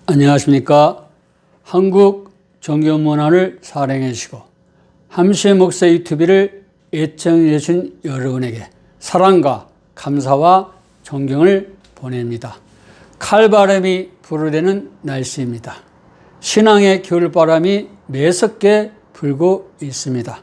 안녕하십니까. 한국 종교문화를 사랑해 주시고 함수의 목사 유튜브를 애청해 주신 여러분에게 사랑과 감사와 존경을 보냅니다. 칼바람이 불어대는 날씨입니다. 신앙의 겨울바람이 매섭게 불고 있습니다.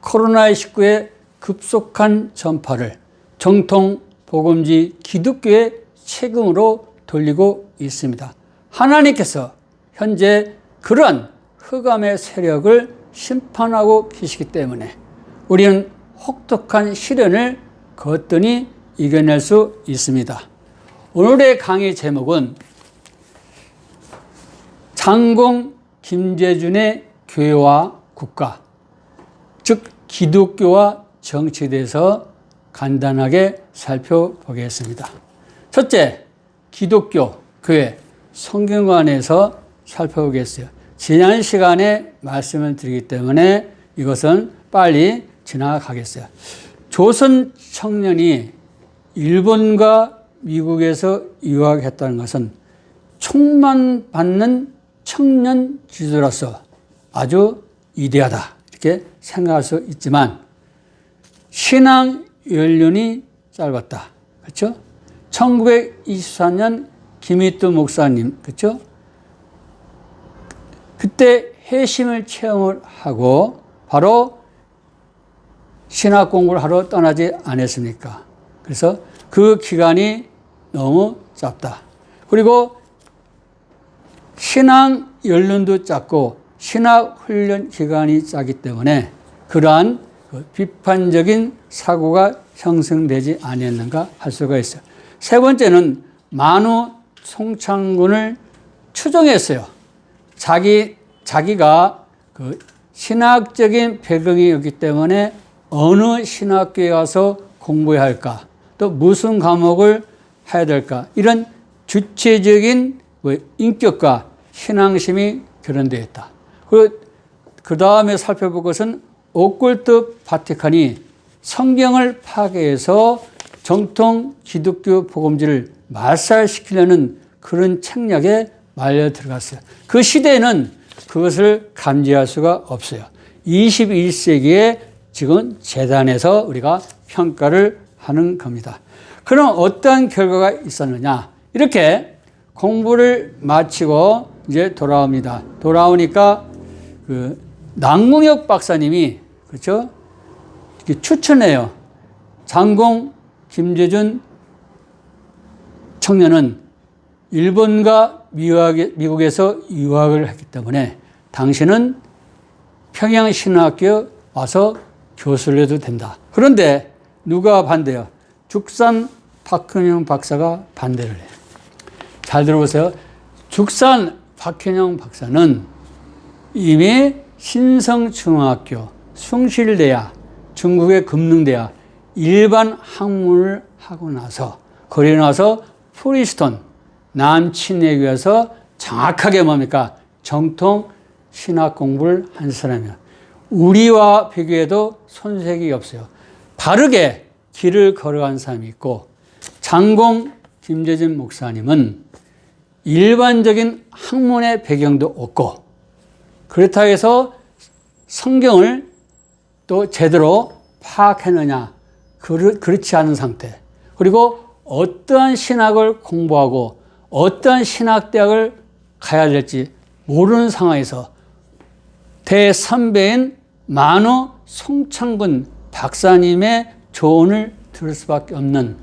코로나19의 급속한 전파를 정통 복음지 기독교의 책임으로 돌리고 있습니다. 하나님께서 현재 그러한 흑암의 세력을 심판하고 계시기 때문에 우리는 혹독한 시련을 거뜬히 이겨낼 수 있습니다. 오늘의 강의 제목은 장공 김재준의 교회와 국가, 즉 기독교와 정치에 대해서 간단하게 살펴보겠습니다. 첫째, 기독교, 교회, 성경관에서 살펴보겠어요. 지난 시간에 말씀을 드리기 때문에 이것은 빨리 지나가겠어요. 조선 청년이 일본과 미국에서 유학했다는 것은 총만 받는 청년 지도로서 아주 위대하다 이렇게 생각할 수 있지만 신앙 연륜이 짧았다. 그렇죠? 1924년 김희두 목사님, 그렇죠? 그때 회심을 체험을 하고 바로 신학 공부를 하러 떠나지 않았습니까? 그래서 그 기간이 너무 짧다. 그리고 신앙 연륜도 짧고 신학 훈련 기간이 짧기 때문에 그러한 비판적인 사고가 형성되지 않았는가 할 수가 있어요. 세 번째는 만우 송창군을 추종했어요. 자기가 그 신학적인 배경이 있기 때문에 어느 신학교에 가서 공부해야 할까, 또 무슨 과목을 해야 될까, 이런 주체적인 인격과 신앙심이 결연되어 있다. 그 다음에 살펴볼 것은 오컬트 바티칸이 성경을 파괴해서 정통 기독교 복음지를 말살시키려는 그런 책략에 말려 들어갔어요. 그 시대에는 그것을 감지할 수가 없어요. 21세기에 지금 재단에서 우리가 평가를 하는 겁니다. 그럼 어떤 결과가 있었느냐? 이렇게 공부를 마치고 이제 돌아옵니다. 돌아오니까 그 남궁혁 박사님이 그렇죠? 이렇게 추천해요. 장공 김재준 청년은 일본과 미국에서 유학을 했기 때문에 당신은 평양신학교에 와서 교수를 해도 된다. 그런데 누가 반대해요? 죽산 박현영 박사가 반대를 해요. 잘 들어보세요. 죽산 박현영 박사는 이미 신성중학교, 숭실대야, 중국의 금능대야 일반 학문을 하고 나서 거기에 나서 프리스톤 남친에게서 정확하게 뭡니까? 정통 신학 공부를 한 사람이에요. 우리와 비교해도 손색이 없어요. 바르게 길을 걸어간 사람이 있고 장공 김재준 목사님은 일반적인 학문의 배경도 없고 그렇다고 해서 성경을 또 제대로 파악했느냐? 그렇지 않은 상태. 그리고 어떠한 신학을 공부하고 어떠한 신학대학을 가야 될지 모르는 상황에서 대선배인 만우 송창근 박사님의 조언을 들을 수밖에 없는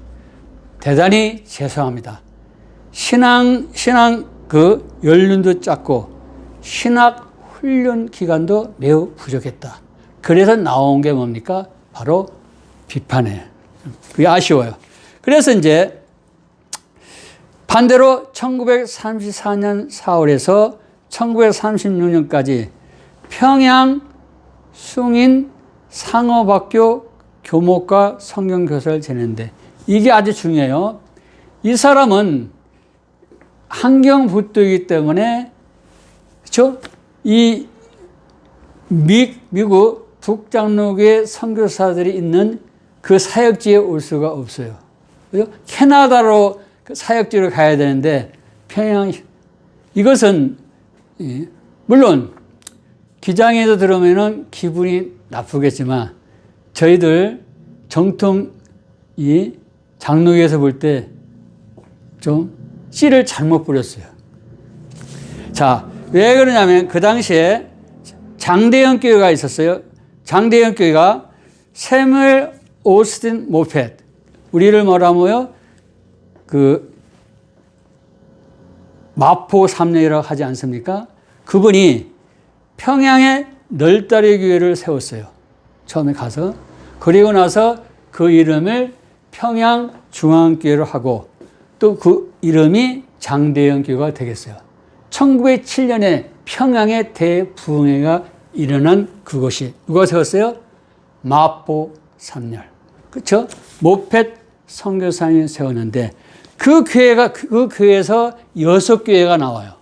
대단히 죄송합니다. 신앙 그 연륜도 짧고 신학 훈련 기간도 매우 부족했다. 그래서 나온 게 뭡니까? 바로 비판이에요. 그게 아쉬워요. 그래서 이제 반대로 1934년 4월에서 1936년까지 평양 숭인 상업학교 교목과 성경교사를 지냈는데 이게 아주 중요해요. 이 사람은 환경부도이기 때문에 그렇죠? 이 미국 북장로교의 선교사들이 있는 그 사역지에 올 수가 없어요. 그죠? 캐나다로 그 사역지로 가야 되는데 평양 이것은 물론 기장에서 들으면은 기분이 나쁘겠지만 저희들 정통 이 장로교에서 볼 때 좀 씨를 잘못 뿌렸어요. 자, 왜 그러냐면 그 당시에 장대현 교회가 있었어요. 장대현 교회가 세무엘 오스틴 모펫, 우리를 뭐라고요? 그 마포 삼례라고 하지 않습니까? 그분이 평양에 널다리 교회를 세웠어요. 처음에 가서. 그리고 나서 그 이름을 평양중앙교회로 하고 또 그 이름이 장대현 교회가 되겠어요. 1907년에 평양에 대부흥회가 일어난 그곳이 누가 세웠어요? 마포 삼렬. 그렇죠? 모펫 선교사님이 세웠는데 그 교회에서 6교회가 나와요.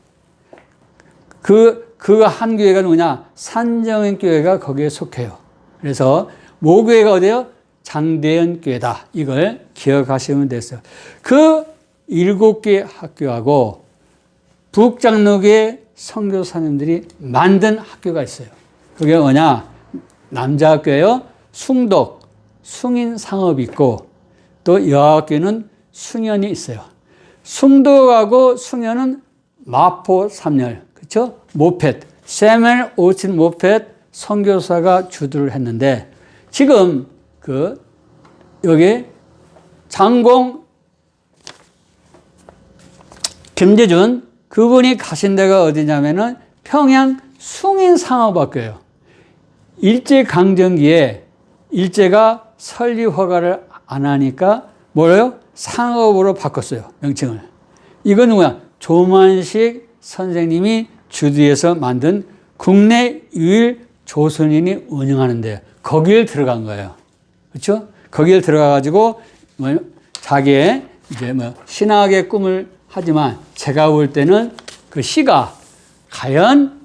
그 한 교회가 누구냐? 산정인 교회가 거기에 속해요. 그래서 모교회가 어디예요? 장대현 교회다. 이걸 기억하시면 됐어요. 그 7개 학교하고 북장로교회 선교사님들이 만든 학교가 있어요. 그게 뭐냐? 남자 학교예요. 숭독, 숭인상업이 있고 또 여학교는 숭연이 있어요. 숭독하고 숭연은 마포 삼렬, 그렇죠? 모펫, 세멜 오친 모펫 선교사가 주도를 했는데 지금 여기 장공 김재준 그분이 가신 데가 어디냐면은 평양 숭인상업학교예요. 일제강점기에 일제가 설립 허가를 안 하니까 뭐래요? 상업으로 바꿨어요. 명칭을. 이건 누구야? 조만식 선생님이 주도해서 만든 국내 유일 조선인이 운영하는데 거기에 들어간 거예요. 그렇죠? 거기에 들어가가지고 자기의 이제 신학의 꿈을 하지만 제가 볼 때는 그 시가 과연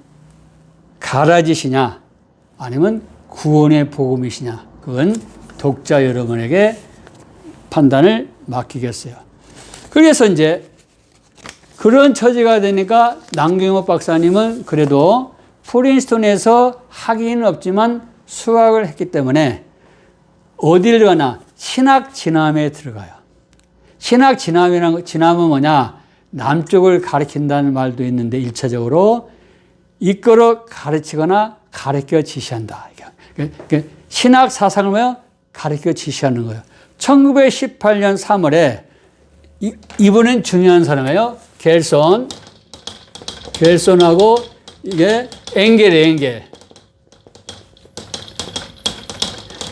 가라지시냐 아니면 구원의 복음이시냐 그건 독자 여러분에게 판단을 맡기겠어요. 그래서 이제 그런 처지가 되니까 남경호 박사님은 그래도 프린스턴에서 학위는 없지만 수학을 했기 때문에 어디를 가나 신학 진학에 들어가요. 신학 진학은 뭐냐? 남쪽을 가리킨다는 말도 있는데 1차적으로 이끌어 가르치거나 가르쳐 지시한다. 신학 사상을 뭐요? 가르쳐 지시하는 거예요. 1918년 3월에 이분은 중요한 사람이에요. 겔손하고 이게 엥겔.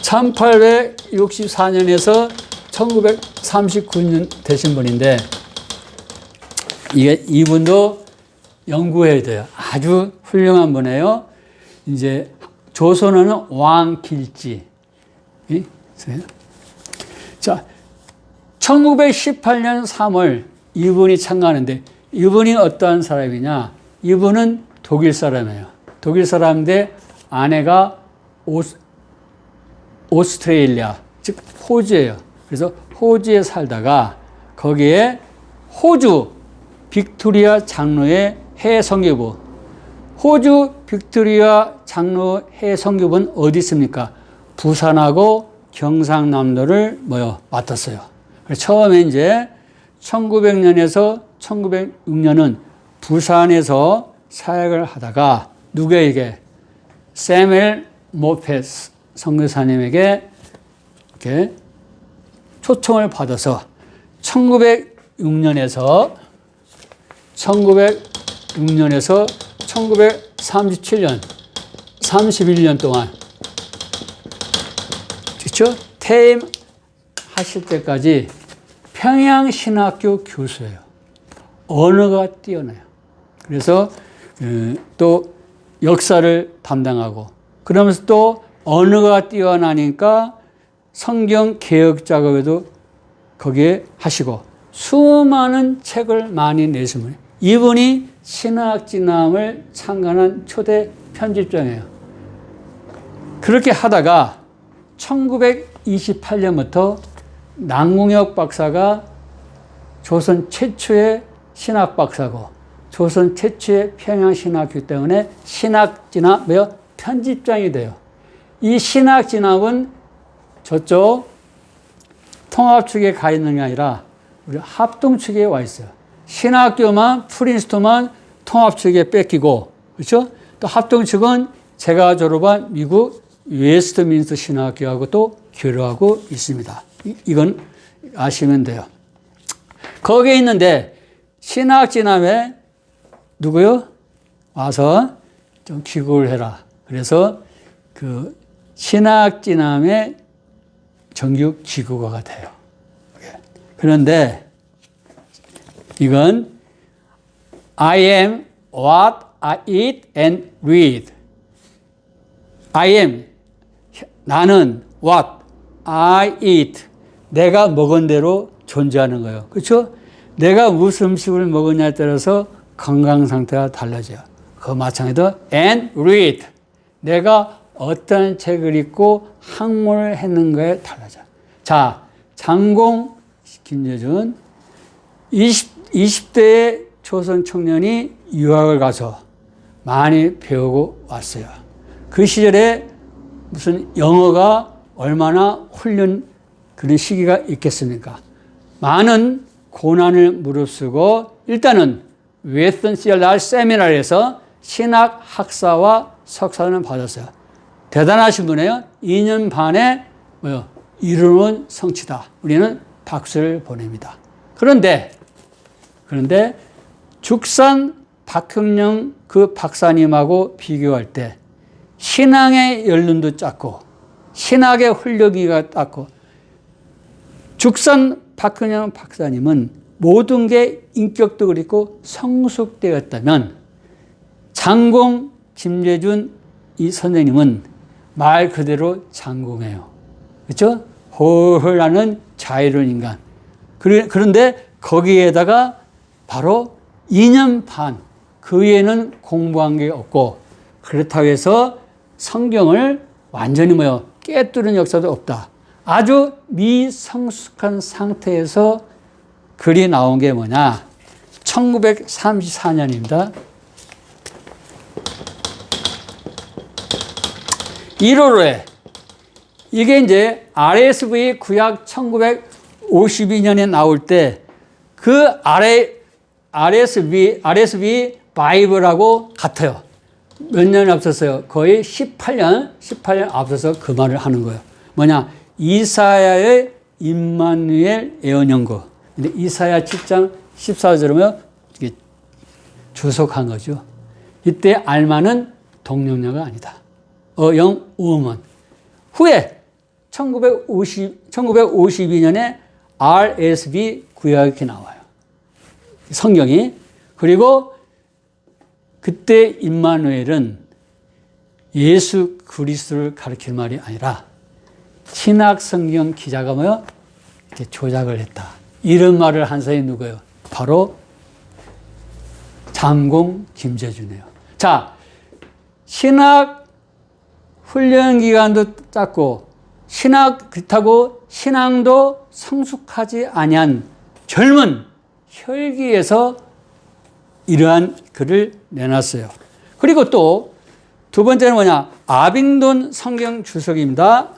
1864년에서 1939년 되신 분인데 이분도 연구해야 돼요. 아주 훌륭한 분이에요. 이제 조선어는 왕길지. 자, 1918년 3월 이분이 참가하는데 이분이 어떠한 사람이냐? 이분은 독일 사람이에요. 독일 사람인데 아내가 오스트레일리아, 즉 호주예요. 그래서 호주에 살다가 거기에 호주 빅토리아 장로의 해외 선교부, 호주 빅토리아 장로 해외 선교부는 어디 있습니까? 부산하고 경상남도를 맡았어요. 그래서 처음에 이제 1900년에서 1906년은 부산에서 사역을 하다가 누구에게? 세멜 모페스 선교사님에게 이렇게 초청을 받아서 1906년에서 1937년 31년 동안 그렇죠? 퇴임하실 때까지 평양신학교 교수예요. 언어가 뛰어나요. 그래서 또 역사를 담당하고 그러면서 또 언어가 뛰어나니까 성경 개혁 작업에도 거기에 하시고 수많은 책을 많이 내신 분이에요. 이분이 신학진학을 창간한 초대 편집장이에요. 그렇게 하다가 1928년부터 남궁혁 박사가 조선 최초의 신학 박사고 조선 최초의 평양신학교 때문에 신학진압, 편집장이 돼요. 이 신학진압은 저쪽 통합축에 가 있는 게 아니라 우리 합동축에 와 있어요. 신학교만, 프린스턴만 통합축에 뺏기고, 그렇죠? 또 합동축은 제가 졸업한 미국 웨스트민스터 신학교하고 또 교류하고 있습니다. 이건 아시면 돼요. 거기에 있는데 신학진압에 누구요? 와서 좀 기고를 해라. 그래서 그 신학진압의 정규 기고가 돼요. 그런데 이건 I am what I eat and read. I am 나는 what I eat 내가 먹은 대로 존재하는 거예요. 그렇죠? 내가 무슨 음식을 먹느냐에 따라서 건강 상태가 달라져요. 그 마찬가지로 and read 내가 어떤 책을 읽고 학문을 했는가에 달라져요. 자, 장공 김재준 20대의 조선 청년이 유학을 가서 많이 배우고 왔어요. 그 시절에 무슨 영어가 얼마나 훈련 그런 시기가 있겠습니까? 많은 고난을 무릅쓰고 일단은 웨스턴시얼 세미나리에서 신학 학사와 석사는 받았어요. 대단하신 분이에요. 2년 반에 이루는 성취다. 우리는 박수를 보냅니다. 그런데 죽산 박형령 그 박사님하고 비교할 때 신앙의 연륜도 작고 신학의 훈련기가 작고 죽산 박형영 박사님은 모든 게 인격도 그렇고 성숙되었다면 장공 김재준 이 선생님은 말 그대로 장공이에요. 그렇죠? 홀홀 나는 자유로운 인간. 그런데 거기에다가 바로 2년 반 그 외에는 공부한 게 없고 그렇다고 해서 성경을 완전히 깨뜨리는 역사도 없다. 아주 미성숙한 상태에서 글이 나온 게 뭐냐. 1934년입니다. 1월에 이게 이제 RSV 구약 1952년에 나올 때 그 RSV 바이블하고 같아요. 몇 년 앞서서요? 거의 18년 앞서서 그 말을 하는 거예요. 뭐냐? 이사야의 임마누엘 예언연구. 근데 이사야 7장 14절이면 주석한 거죠. 이때 알마는 동력녀가 아니다. 영 우먼. 후에 1952년에 RSV 구약이 나와요. 성경이. 그리고 그때 임마누엘은 예수 그리스도를 가리킬 말이 아니라 신학 성경 기자가 이렇게 조작을 했다. 이런 말을 한 사람이 누구예요? 바로 장공 김재준이에요. 자, 신학 훈련 기간도 짧고 그렇다고 신앙도 성숙하지 아니한 젊은 혈기에서 이러한 글을 내놨어요. 그리고 또 두 번째는 뭐냐? 아빙돈 성경 주석입니다.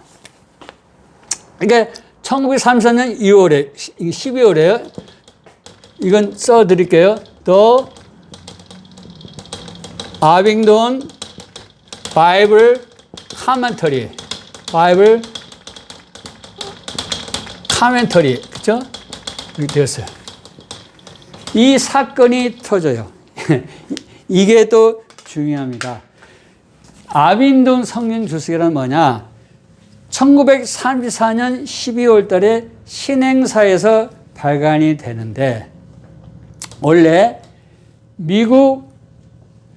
이게 1934년 2월에 12월에요. 이건 써드릴게요. 또 아빙돈 바이블 카멘터리 그렇죠? 이렇게 되었어요. 이 사건이 터져요. 이게 또 중요합니다. 아빙돈 성경 주석이란 뭐냐? 1934년 12월 달에 신행사에서 발간이 되는데 원래 미국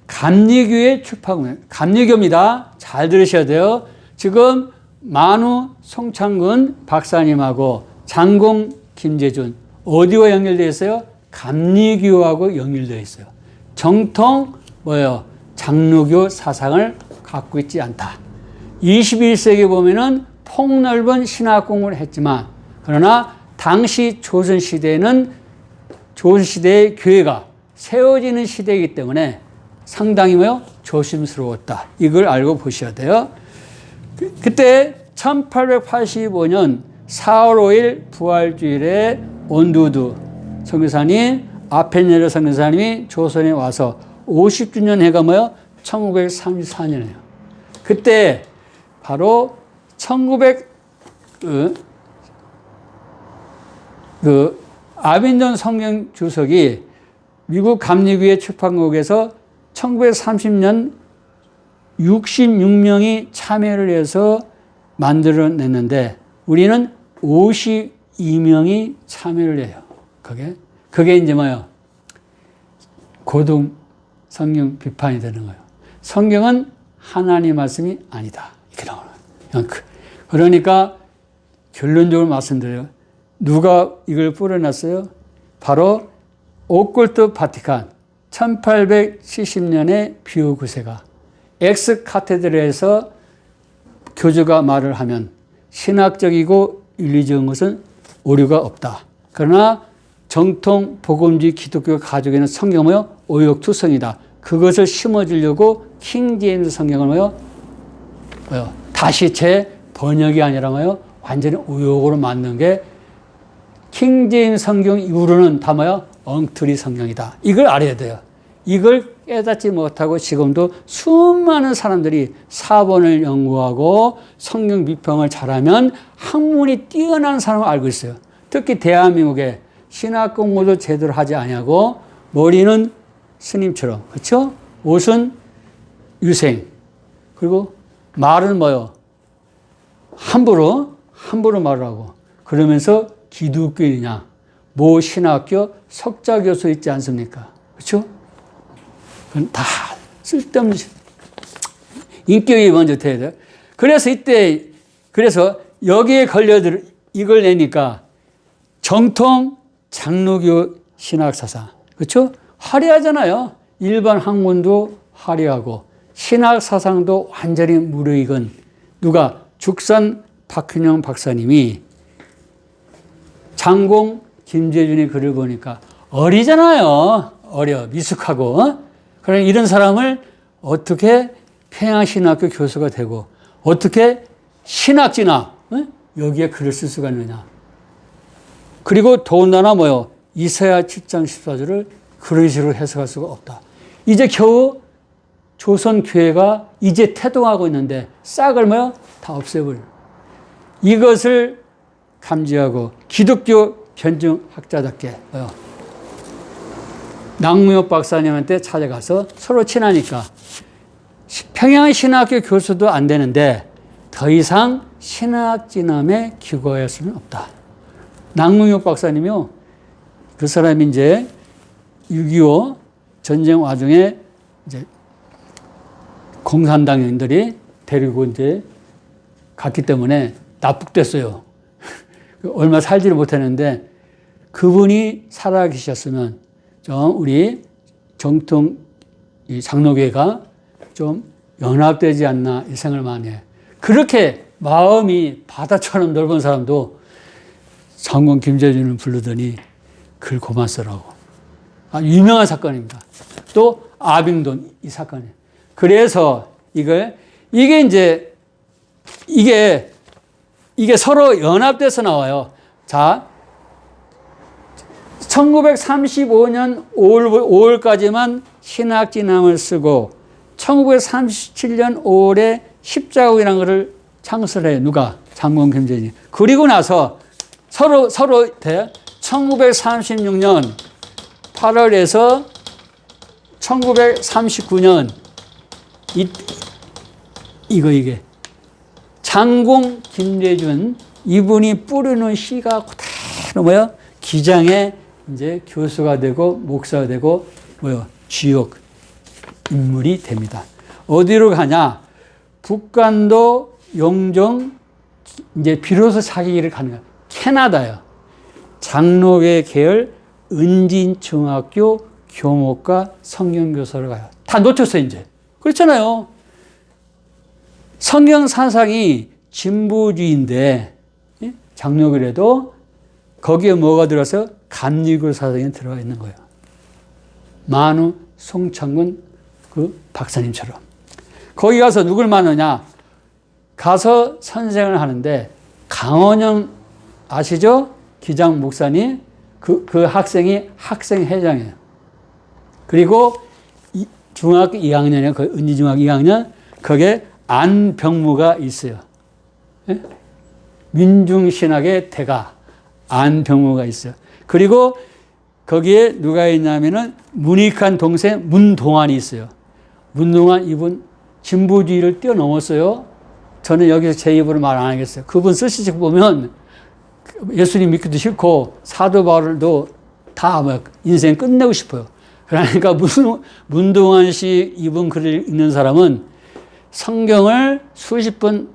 감리교의 출판물이에요. 감리교입니다. 잘 들으셔야 돼요. 지금 만우 송창근 박사님하고 장공 김재준 어디와 연결되어 있어요? 감리교하고 연결되어 있어요. 정통 장로교 사상을 갖고 있지 않다. 21세기 보면은 폭넓은 신학 공부를 했지만 그러나 당시 조선시대에는 조선시대의 교회가 세워지는 시대이기 때문에 상당히 뭐요? 조심스러웠다. 이걸 알고 보셔야 돼요. 그때 1885년 4월 5일 부활주일에 온두두 선교사님, 아펜네르 선교사님이 조선에 와서 50주년 해가 뭐요? 1934년이에요. 그때 바로 1900 아빈존 성경 주석이 미국 감리교회 출판국에서 1930년 66명이 참여를 해서 만들어냈는데 우리는 52명이 참여를 해요. 그게 이제 뭐예요? 고등 성경 비판이 되는 거예요. 성경은 하나님 말씀이 아니다. 이렇게 나오는 거예요. 그러니까 결론적으로 말씀드려요. 누가 이걸 뿌려놨어요? 바로 오컬트 바티칸 1870년에 비오 9세가 엑스 카테드라에서 교주가 말을 하면 신학적이고 윤리적인 것은 오류가 없다. 그러나 정통 복음주의 기독교 가족에는 성경은 오역투성이다. 그것을 심어주려고 킹 제임스 성경을 다시 재번역이 아니라 완전히 오역으로 만든 게 킹 제임스 성경 이후로는 다 엉터리 성경이다. 이걸 알아야 돼요. 이걸 깨닫지 못하고 지금도 수많은 사람들이 사본을 연구하고 성경 비평을 잘하면 학문이 뛰어난 사람을 알고 있어요. 특히 대한민국에 신학 공부도 제대로 하지 않냐고 머리는 스님처럼, 그렇죠? 옷은 유생, 그리고 말은 함부로 말을 하고 그러면서 기독교인이냐, 모 신학교 석자 교수 있지 않습니까? 그렇죠? 그건 다 쓸데없는 인격이 먼저 돼야 돼요. 그래서 여기에 걸려들 이걸 내니까 정통 장로교 신학사상, 그렇죠? 화려하잖아요. 일반 학문도 화려하고 신학사상도 완전히 무르익은 누가 죽산 박균영 박사님이 장공 김재준의 글을 보니까 어리잖아요. 어려 미숙하고. 그러니 이런 사람을 어떻게 평양신학교 교수가 되고 어떻게 신학진학 여기에 글을 쓸 수가 있느냐. 그리고 더군다나 이사야 7장 14절을 그런 식으로 해석할 수가 없다. 이제 겨우 조선교회가 이제 태동하고 있는데 싹을 다 없애버려. 이것을 감지하고 기독교 변증학자답게 남무엽 박사님한테 찾아가서 서로 친하니까 평양신학교 교수도 안 되는데 더 이상 신학진함에 기거할 수는 없다. 남무엽 박사님이요. 그 사람이 이제 6.25 전쟁 와중에 이제 공산당인들이 데리고 이제 갔기 때문에 납북됐어요. 얼마 살지를 못했는데 그분이 살아계셨으면 좀 우리 정통 이 장로교회가 좀 연합되지 않나 이 생각을 많이 해요. 그렇게 마음이 바다처럼 넓은 사람도 장군 김재준을 부르더니 글 그만 쓰라고. 유명한 사건입니다. 또 아빙돈 이 사건이에요. 그래서 이게 서로 연합돼서 나와요. 자, 1935년 5월까지만 신학진함을 쓰고 1937년 5월에 십자국이라는 것을 창설해요. 누가? 장군 김재준이. 그리고 나서 서로 1936년 8월에서 1939년 이게 장공 김재준 이분이 뿌리는 씨가 그대로 기장에 이제 교수가 되고 목사가 되고 주역 인물이 됩니다. 어디로 가냐? 북간도 영종 이제 비로소 자기 길을 가는 거야. 캐나다요. 장로회 계열 은진중학교 교목과 성경교사로 가요. 다 놓쳤어요, 이제. 그렇잖아요. 성경 사상이 진보주의인데, 장로교래도 거기에 뭐가 들어서 감리교 사상이 들어가 있는 거예요. 만우 송창근 그 박사님처럼. 거기 가서 누굴 만나냐? 가서 선생을 하는데 강원영 아시죠? 기장 목사님. 그 학생이 학생회장이에요. 그리고 중학교 2학년에, 그 은지중학교 2학년, 거기에 안병무가 있어요. 예? 민중신학의 대가 안병무가 있어요. 그리고 거기에 누가 있냐면은 문익한 동생 문동환이 있어요. 문동환 이분 진보주의를 뛰어넘었어요. 저는 여기서 제 입으로 말 안 하겠어요. 그분 쓰시책 보면 예수님 믿기도 싫고 사도 바울도 다 인생 끝내고 싶어요. 그러니까 문동환 씨 이분 글을 읽는 사람은 성경을 수십 번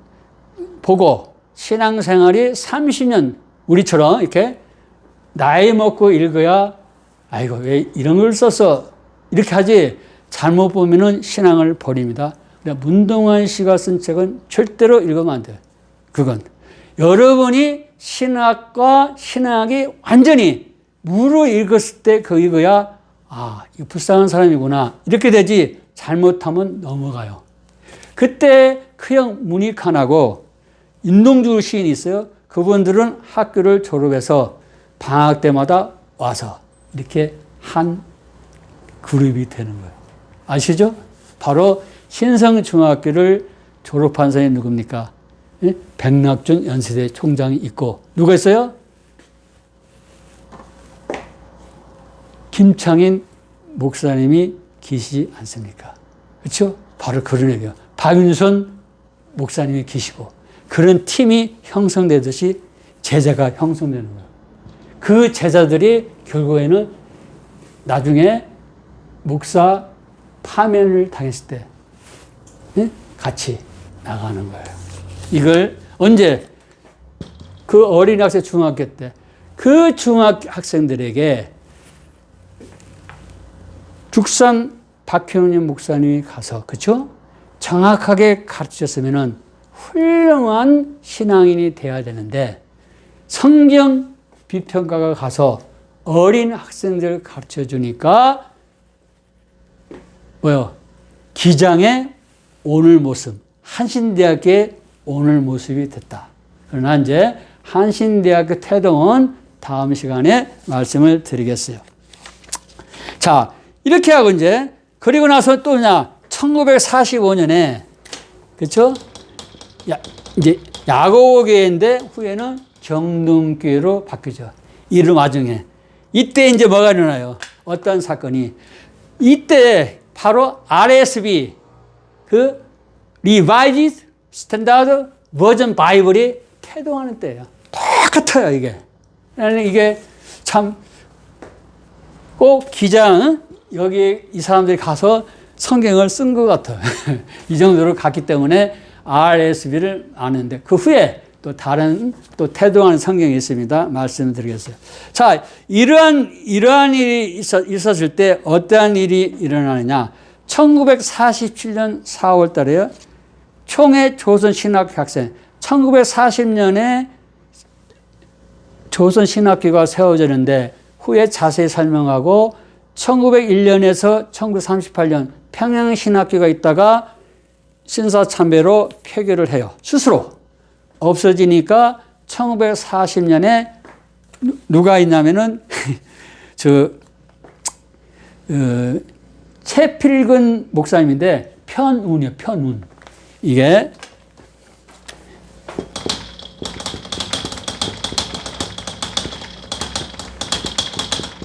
보고 신앙생활이 30년 우리처럼 이렇게 나이 먹고 읽어야 아이고 왜 이런 걸 써서 이렇게 하지 잘못 보면은 신앙을 버립니다. 문동환 씨가 쓴 책은 절대로 읽으면 안 돼요. 그건 여러분이 신학과 신학이 완전히 무로 읽었을 때 그거야 이거 불쌍한 사람이구나 이렇게 되지 잘못하면 넘어가요. 그때 크형 문익환하고 윤동주 시인이 있어요. 그분들은 학교를 졸업해서 방학 때마다 와서 이렇게 한 그룹이 되는 거예요. 아시죠? 바로 신성중학교를 졸업한 사람이 누굽니까? 백낙준 연세대 총장이 있고 누가 있어요? 김창인 목사님이 계시지 않습니까? 그렇죠? 바로 그런 얘기예요. 박윤선 목사님이 계시고 그런 팀이 형성되듯이 제자가 형성되는 거예요. 그 제자들이 결국에는 나중에 목사 파면을 당했을 때 같이 나가는 거예요. 이걸 언제? 그 어린 학생 중학교 때 그 중학생들에게 죽산 박형림 목사님이 가서 그렇죠? 정확하게 가르쳤으면은 훌륭한 신앙인이 돼야 되는데 성경 비평가가 가서 어린 학생들 가르쳐 주니까 뭐요? 기장의 오늘 모습, 한신대학교의 오늘 모습이 됐다. 그러나 이제 한신대학교 태동은 다음 시간에 말씀을 드리겠어요. 자, 이렇게 하고 이제 그리고 나서 또 1945년에 그렇죠? 이제 야고보교회인데 후에는 경동교회로 바뀌죠. 이름 와중에 이때 이제 뭐가 일어나요? 어떤 사건이 이때 바로 RSV 그 Revised Standard Version 바이블이 태동하는 때예요. 똑같아요 이게. 이게 참 꼭 기장 여기 이 사람들이 가서 성경을 쓴 것 같아요. 이 정도로 갔기 때문에 RSV를 아는데 그 후에 또 다른 또 태동하는 성경이 있습니다. 말씀드리겠어요. 자, 이러한 일이 있었을 때 어떠한 일이 일어나느냐? 1947년 4월 달에요. 총회 조선신학학생 1940년에 조선신학교가 세워졌는데 후에 자세히 설명하고 1901년에서 1938년 평양신학교가 있다가 신사참배로 폐교를 해요. 스스로 없어지니까 1940년에 누가 있냐면은 최필근 목사님인데 편운이요, 편운. 이게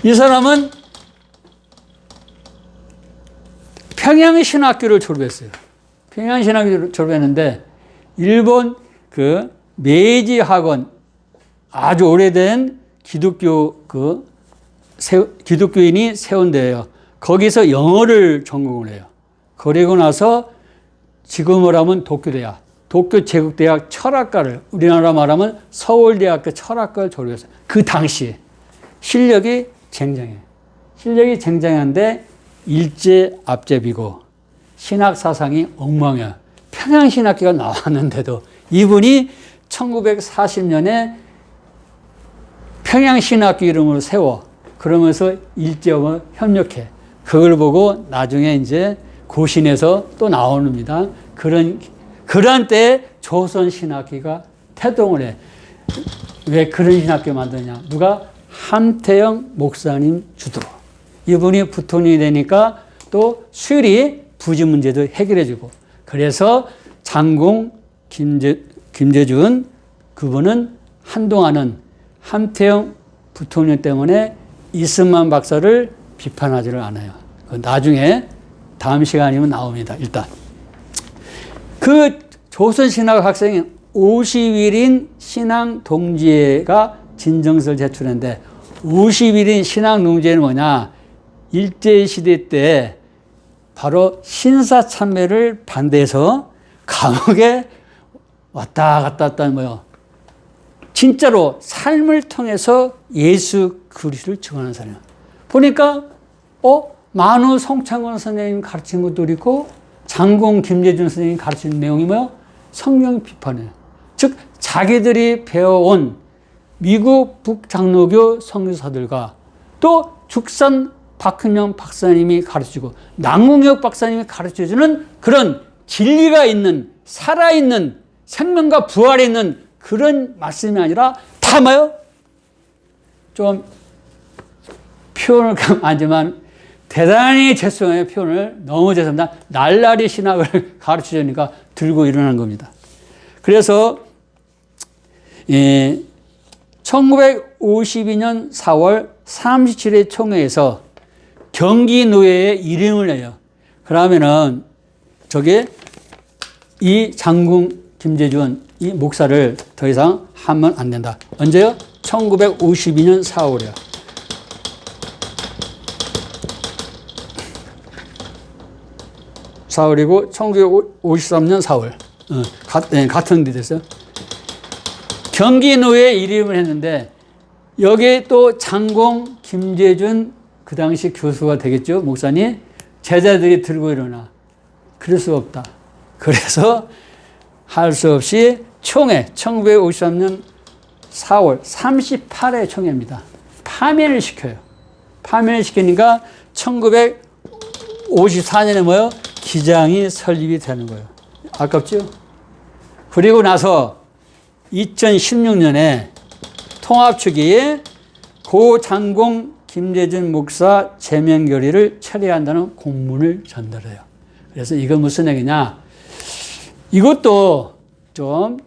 이 사람은 평양신학교를 졸업했어요. 평양신학교를 졸업했는데 일본 그 메이지 학원 아주 오래된 기독교인이 세운 데예요. 거기서 영어를 전공을 해요. 그리고 나서 지금으로 하면 도쿄대학, 도쿄제국대학 철학과를 우리나라 말하면 서울대학교 철학과를 졸업했어요. 그 당시 실력이 쟁쟁해요. 실력이 쟁쟁한데 일제 압제비고 신학 사상이 엉망이야. 평양신학교가 나왔는데도 이분이 1940년에 평양신학교 이름으로 세워 그러면서 일제와 협력해. 그걸 보고 나중에 이제 고신에서 또 나옵니다. 그런 때에 조선신학기가 태동을 해. 왜 그런 신학교 만드냐? 누가? 함태영 목사님 주도로. 이분이 부통령이 되니까 또 수리 부지 문제도 해결해주고. 그래서 장공 김재준 그분은 한동안은 함태영 부통령 때문에 이승만 박사를 비판하지를 않아요. 나중에 다음 시간이면 나옵니다. 일단 그 조선신학 학생이 50일인 신앙동지회가 진정서를 제출했는데 50일인 신앙동지회는 뭐냐? 일제시대 때 바로 신사참배를 반대해서 감옥에 왔다 갔다 했다는 거예요. 진짜로 삶을 통해서 예수 그리스도를 증언하는 사람이에요. 보니까 만우 성창원 선생님 가르친 것도 있고 장공 김재준 선생님이 가르치는 내용이 뭐예요? 성경 비판이에요. 즉 자기들이 배워온 미국 북장로교 선교사들과 또 죽산 박근영 박사님이 가르치고 남궁혁 박사님이 가르쳐주는 그런 진리가 있는 살아있는 생명과 부활이 있는 그런 말씀이 아니라 다 뭐예요? 좀 표현을 하지만 대단히 죄송해요. 표현을 너무 죄송합니다. 날라리 신학을 가르치려니까 들고 일어나는 겁니다. 그래서 1952년 4월 37회 총회에서 경기노예의 이름을 내요. 그러면은 저게 이 장군 김재준 이 목사를 더 이상 하면 안 된다. 언제요? 1952년 4월이요. 4월이고 1953년 4월. 같은 데 됐어요. 경기노예 이름을 했는데 여기에 또 장공 김재준 그 당시 교수가 되겠죠. 목사님. 제자들이 들고 일어나. 그럴 수 없다. 그래서 할 수 없이 총회 1953년 4월 38회 총회입니다. 파면을 시켜요. 파면을 시키니까 1954년에 뭐요? 기장이 설립이 되는 거예요. 아깝죠? 그리고 나서 2016년에 통합추기에 고 장공 김재준 목사 제명 결의를 처리한다는 공문을 전달해요. 그래서 이건 무슨 얘기냐? 이것도 좀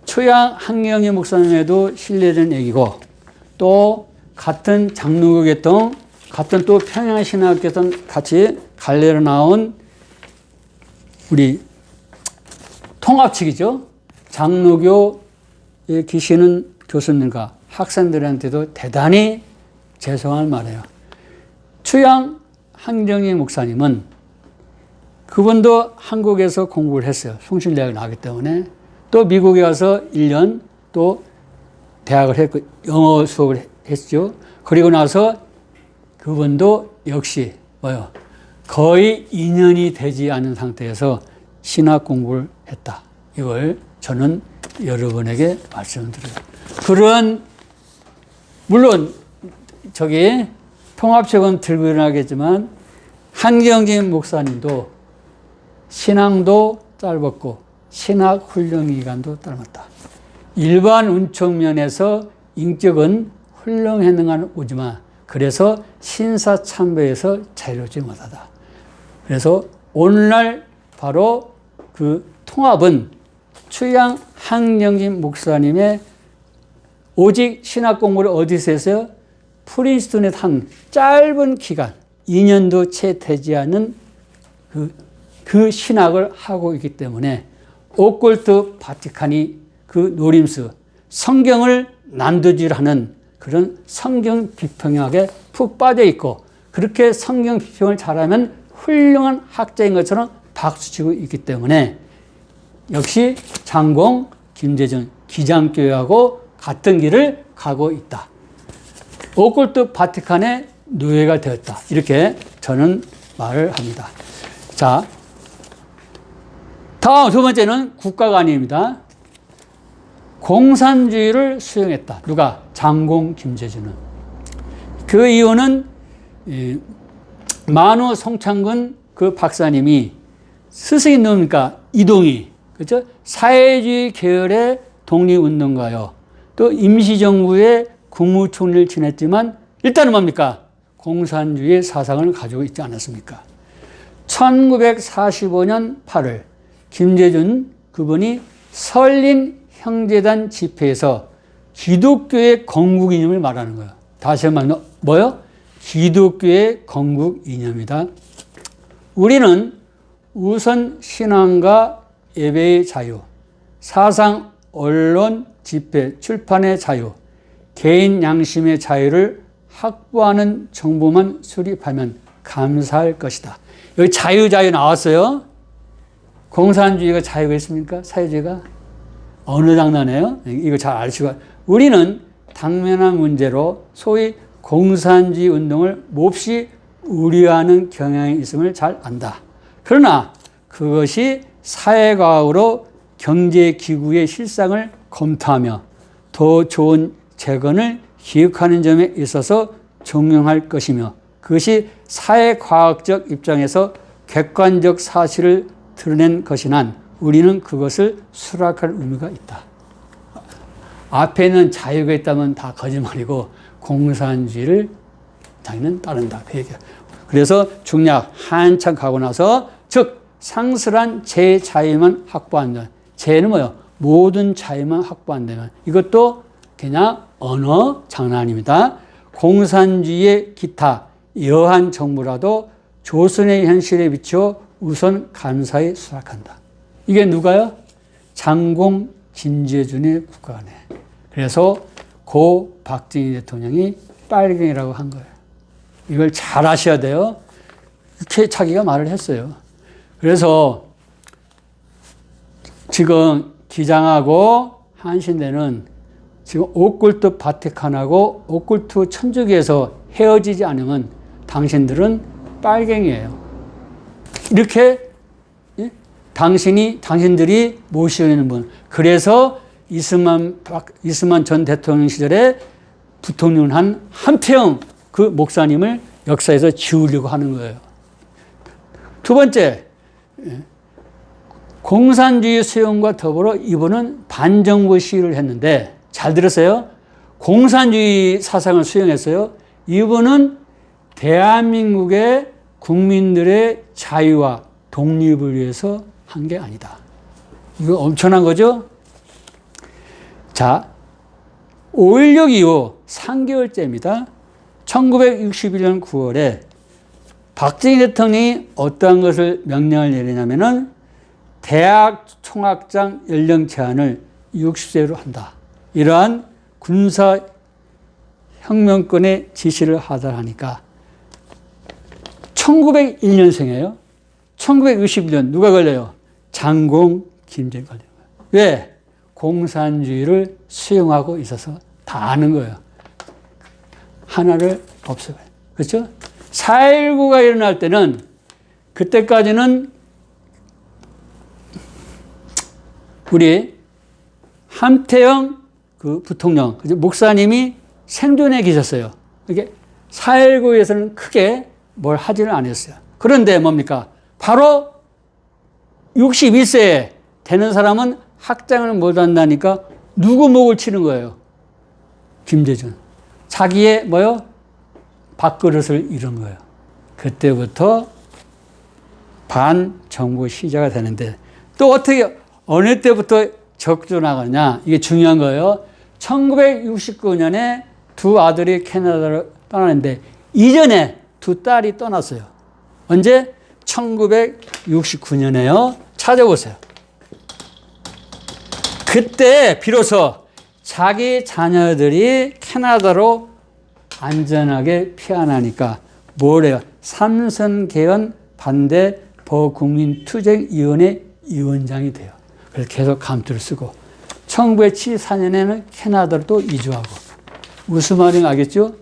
초양 한경희 목사님에도 신뢰되는 얘기고 또 같은 장로교계통 같은 또 평양신학교통 같이 갈래로 나온 우리 통합 측이죠. 장로교에 계시는 교수님과 학생들한테도 대단히 죄송할 말이에요. 추양 한경희 목사님은 그분도 한국에서 공부를 했어요. 숭실대학을 나왔기 때문에. 또 미국에 가서 1년 또 대학을 했고 영어 수업을 했죠. 그리고 나서 그분도 역시 뭐요? 거의 2년이 되지 않은 상태에서 신학 공부를 했다. 이걸 저는 여러분에게 말씀드려요. 그런 물론 저기 통합책은 들고 일어나겠지만 한경진 목사님도 신앙도 짧았고 신학 훈련 기간도 짧았다. 일반 운총면에서 인격은 훌륭했는가 오지만 그래서 신사참배에서 자유롭지 못하다. 그래서 오늘날 바로 그 통합은 추양 한경진 목사님의 오직 신학 공부를 어디서 했어요? 프린스턴에 한 짧은 기간 2년도 채 되지 않은 그 신학을 하고 있기 때문에 오컬트 바티칸이 그 노림수 성경을 난도질하는 그런 성경 비평학에 푹 빠져 있고 그렇게 성경 비평을 잘하면 훌륭한 학자인 것처럼 박수치고 있기 때문에 역시 장공 김재준 기장교회하고 같은 길을 가고 있다. 오컬트 바티칸의 노예가 되었다. 이렇게 저는 말을 합니다. 자, 다음 두 번째는 국가가 아닙니다. 공산주의를 수용했다. 누가? 장공 김재준은. 그 이유는 만호 송창근 그 박사님이 스승이 누굽니까? 이동희. 그렇죠? 사회주의 계열의 독립운동가요. 또 임시정부의 국무총리를 지냈지만 일단은 뭡니까? 공산주의 사상을 가지고 있지 않았습니까? 1945년 8월 김재준 그분이 설린 형제단 집회에서 기독교의 건국 이념을 말하는 거예요. 다시 한번 뭐요? 기독교의 건국 이념이다. 우리는 우선 신앙과 예배의 자유, 사상, 언론, 집회, 출판의 자유, 개인 양심의 자유를 확보하는 정보만 수립하면 감사할 것이다. 여기 자유 나왔어요. 공산주의가 자유가 있습니까? 사회주의가? 어느 장난이에요? 이거 잘 아시고. 우리는 당면한 문제로 소위 공산주의 운동을 몹시 우려하는 경향이 있음을 잘 안다. 그러나 그것이 사회과학으로 경제기구의 실상을 검토하며 더 좋은 재건을 기획하는 점에 있어서 종용할 것이며 그것이 사회과학적 입장에서 객관적 사실을 드러낸 것이난 우리는 그것을 수락할 의무가 있다. 앞에는 자유가 있다면 다 거짓말이고 공산주의를 자기는 따른다. 그 얘기야. 그래서 중략 한참 가고 나서 즉 상스란 제 자유만 확보한다. 제는 뭐예요? 모든 자유만 확보한다면 이것도 그냥 언어 장난입니다. 공산주의의 기타 여한 정부라도 조선의 현실에 비추어 우선 감사히 수락한다. 이게 누가요? 장공 김재준의 국가관에. 그래서 고 박정희 대통령이 빨갱이라고 한 거예요. 이걸 잘 아셔야 돼요. 이렇게 자기가 말을 했어요. 그래서 지금 기장하고 한신대는 지금 옥굴투 바티칸하고 옥굴투 천주교에서 헤어지지 않으면 당신들은 빨갱이에요. 이렇게 당신들이 모시는 분. 그래서 이스만 전 대통령 시절에 부통령을 한 한태영 그 목사님을 역사에서 지우려고 하는 거예요. 두 번째, 공산주의 수용과 더불어 이분은 반정부 시위를 했는데 잘 들으세요. 공산주의 사상을 수용했어요. 이분은 대한민국의 국민들의 자유와 독립을 위해서 한 게 아니다. 이거 엄청난 거죠? 자, 5.16 이후 3개월째입니다. 1961년 9월에 박정희 대통령이 어떠한 것을 명령을 내리냐면은 대학 총학장 연령 제한을 60세로 한다. 이러한 군사 혁명권의 지시를 하다하니까 1901년생이에요. 1961년 누가 걸려요? 장공 김재준이 걸려요. 왜? 공산주의를 수용하고 있어서 다 아는 거예요. 하나를 없애봐요. 그렇죠? 4.19가 일어날 때는 그때까지는 우리 한태영 그 부통령, 목사님이 생존해 계셨어요. 이게 4.19에서는 크게 뭘 하지는 않았어요. 그런데 뭡니까? 바로 61세 되는 사람은 학장을 못 한다니까 누구 목을 치는 거예요? 김재준. 자기의 뭐요? 밥그릇을 잃은 거예요. 그때부터 반정부 시대가 되는데 또 어떻게 어느 때부터 적존하느냐 이게 중요한 거예요. 1969년에 두 아들이 캐나다로 떠나는데 이전에 두 딸이 떠났어요. 언제? 1969년에요. 찾아보세요. 그때 비로소 자기 자녀들이 캐나다로 안전하게 피안하니까 뭐래요? 삼선개헌 반대 범국민투쟁위원회 위원장이 돼요. 그래서 계속 감투를 쓰고 1974년에는 캐나다로 또 이주하고 무슨 말인지 알겠죠?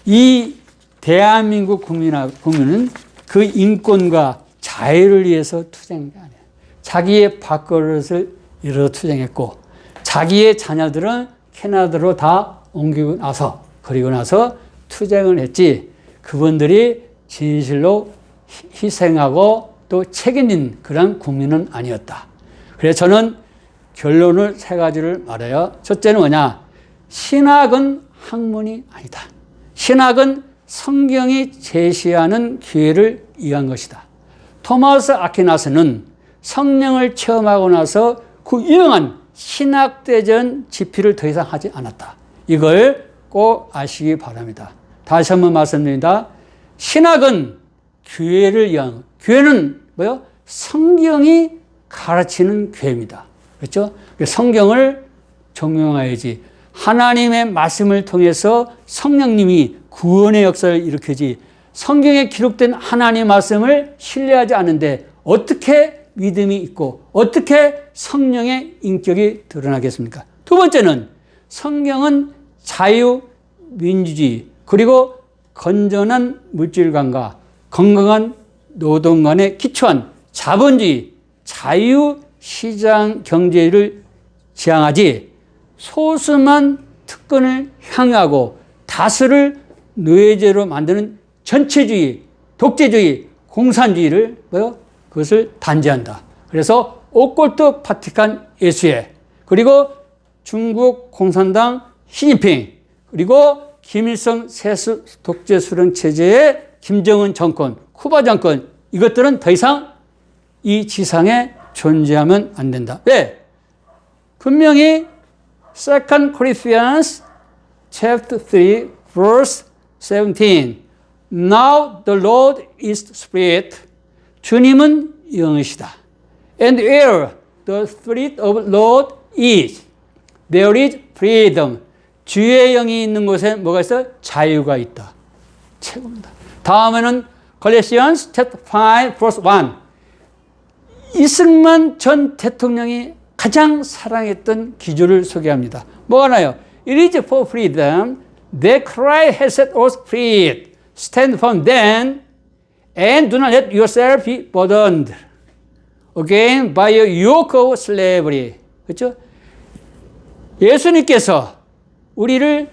이 대한민국 국민은 그 인권과 자유를 위해서 투쟁한 게 아니에요. 자기의 밥그릇을 잃어서 투쟁했고 자기의 자녀들은 캐나다로 다 옮기고 나서 그리고 나서 투쟁을 했지 그분들이 진실로 희생하고 또 책임진 그런 국민은 아니었다. 그래서 저는 결론을 세 가지를 말해요. 첫째는 뭐냐? 신학은 학문이 아니다. 신학은 성경이 제시하는 기회를 이해한 것이다. 토마스 아퀴나스는 성령을 체험하고 나서 그 유명한 신학대전 집필을 더 이상 하지 않았다. 이걸 꼭 아시기 바랍니다. 다시 한번 말씀드립니다. 신학은 교회를 위한, 교회는 뭐요? 성경이 가르치는 교회입니다. 그렇죠? 성경을 적용해야지. 하나님의 말씀을 통해서 성령님이 구원의 역사를 일으키지. 성경에 기록된 하나님의 말씀을 신뢰하지 않는데 어떻게 믿음이 있고 어떻게 성령의 인격이 드러나겠습니까? 두 번째는 성경은 자유민주주의 그리고 건전한 물질관과 건강한 노동관에 기초한 자본주의, 자유시장 경제를 지향하지 소수만 특권을 향유하고 다수를 노예제로 만드는 전체주의, 독재주의, 공산주의를 그것을 단죄한다. 그래서 오컬트 바티칸 예수회 그리고 중국 공산당 시진핑 그리고 김일성 세수 독재 수령 체제의 김정은 정권, 쿠바 정권 이것들은 더 이상 이 지상에 존재하면 안 된다. 왜? 분명히 2 Corinthians chapter 3 verse 17 Now the Lord is Spirit 주님은 영이시다. And where the Spirit of Lord is there is freedom 주의 영이 있는 곳에 뭐가 있어? 자유가 있다. 최고입니다. 다음에는 Galatians chapter 5 verse 1 이승만 전 대통령이 가장 사랑했던 기조를 소개합니다. 뭐가 나요? It is for freedom that Christ has set us free. Stand firm then and do not let yourself be burdened again by a yoke of slavery. 그렇죠? 예수님께서 우리를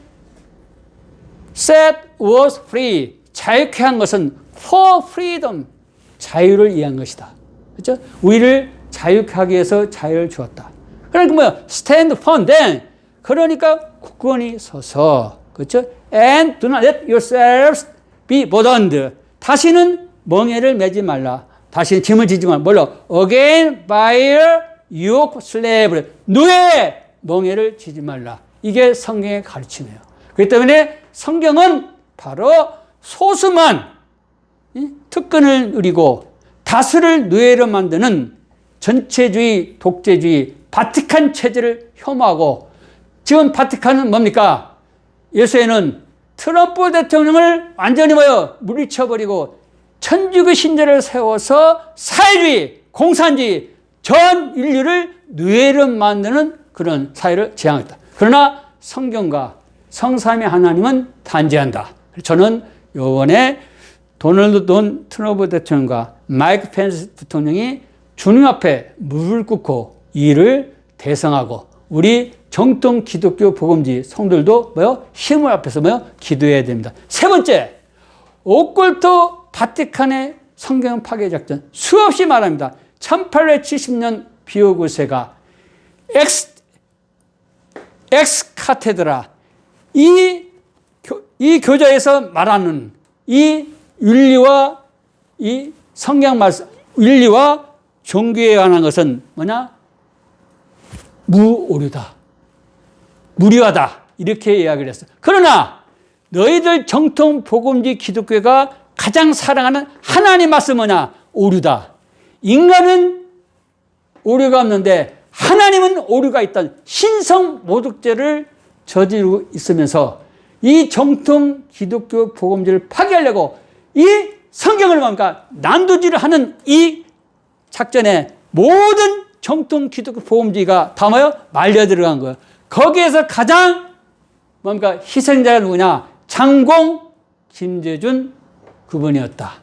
set us free. 자유케 한 것은 for freedom. 자유를 위한 것이다. 그렇죠? 우리를 자유케 하기 위해서 자유를 주었다. 그러니까 뭐야? Stand firm then. 그러니까 굳건히 서서. 그렇죠? And do not let yourselves be burdened. 다시는 멍에를 매지 말라. 다시는 짐을 지지 말라. 뭘로? Again by yoke slavery. 노예 멍에를 지지 말라. 이게 성경의 가르침이에요. 그렇기 때문에 성경은 바로 소수만 특권을 누리고 다수를 노예로 만드는 전체주의, 독재주의, 바티칸 체제를 혐오하고 지금 바티칸은 뭡니까? 예수에는 트럼프 대통령을 완전히 물리쳐버리고 천주교 신자를 세워서 사회주의, 공산주의, 전 인류를 노예로 만드는 그런 사회를 지향했다. 그러나 성경과 성삼위 하나님은 단죄한다. 저는 이번에 도널드 돈 트럼프 대통령과 마이크 펜스 대통령이 주님 앞에 무릎을 꿇고 이를 대성하고 우리 정통 기독교 복음지 성들도 힘을 앞에서 기도해야 됩니다. 세 번째, 오컬트 바티칸의 성경 파괴 작전 수없이 말합니다. 1870년 비오구세가 엑스 카테드라 이 교자에서 말하는 이 윤리와 이 성경 말씀 윤리와 종교에 관한 것은 뭐냐? 무오류다. 무료하다. 이렇게 이야기를 했어요. 그러나 너희들 정통 복음지 기독교가 가장 사랑하는 하나님 말씀 뭐냐? 오류다. 인간은 오류가 없는데 하나님은 오류가 있다. 신성 모독죄를 저지르고 있으면서 이 정통 기독교 복음지를 파괴하려고 이 성경을 뭡니까? 난도질을 하는 이 작전에 모든 정통 기독교 복음지가 다 말려 들어간 거예요. 거기에서 가장 뭡니까? 희생자가 누구냐? 장공 김재준 그분이었다.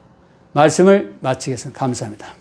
말씀을 마치겠습니다. 감사합니다.